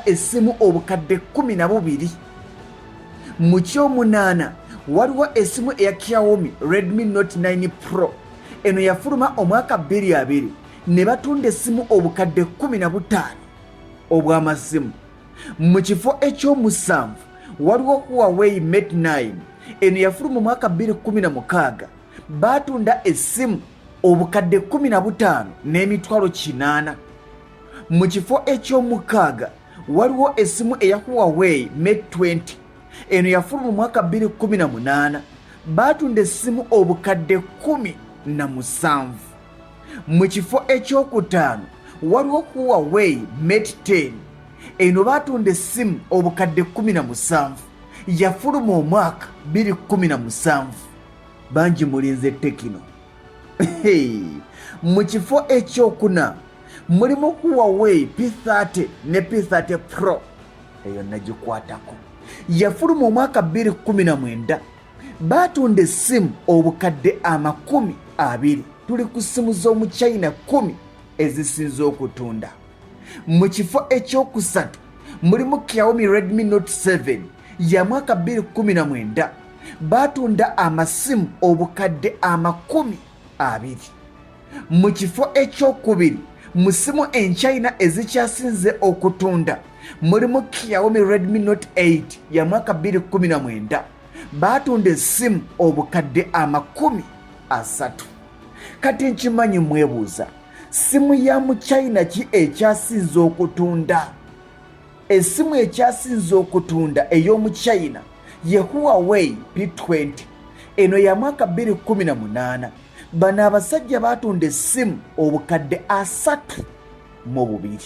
essimu obukadde 12. Mu kyomunaana waliwo essimu eya Xiaomi Redmi Note 9 Pro. Eno yafuluma omwaka 2020 ne batunda essimu obukadde 15 obw'amasimu. Mu kifo ekyomusanvu waliwo Huawei Mate 9. Eno yafuluma omwaka 2016 batunda essimu obukadde 15 n'emitwalo 8. Mu kifo ekyomukaaga waliwo essimu eya Huawei Mate 20. Eno yafuluma omwaka 2018 batunda essimu obukadde 17. Mu kifo ekyokutaano waliwo Huawei Mate 10. Eno batunda essimu obukadde 17 yafuluma omwaka 2017. Bangi mulinze Tekino. Mu kifo ekyokuna mulimu Huawei P30 ne P30 Pro. Eyo nagikwatako yafuluma omwaka 2019 batunda essimu obukadde 20. Tuli ku ssimu z'omu China 10 ezisinze okutunda. Mu kifo ekyokusatu mulimu Xiaomi Redmi Note 7 ya mwaka 2019 batunda amasimu obukadde 20. Mu kifo ekyokubiri mu ssimu enchina ezikyasinze okutunda mulimu Xiaomi Redmi Note 8 ya mwaka 2019 batunda essimu obukadde 30. Kati nkimanyi mwebuuza, simu ya mu China ki ekyasinze okutunda? Essimu ekyasinze okutunda ey'omu China ye Huawei P20. Eno ya mwaka 2018 bano abasajja batunda essimu obukadde 32.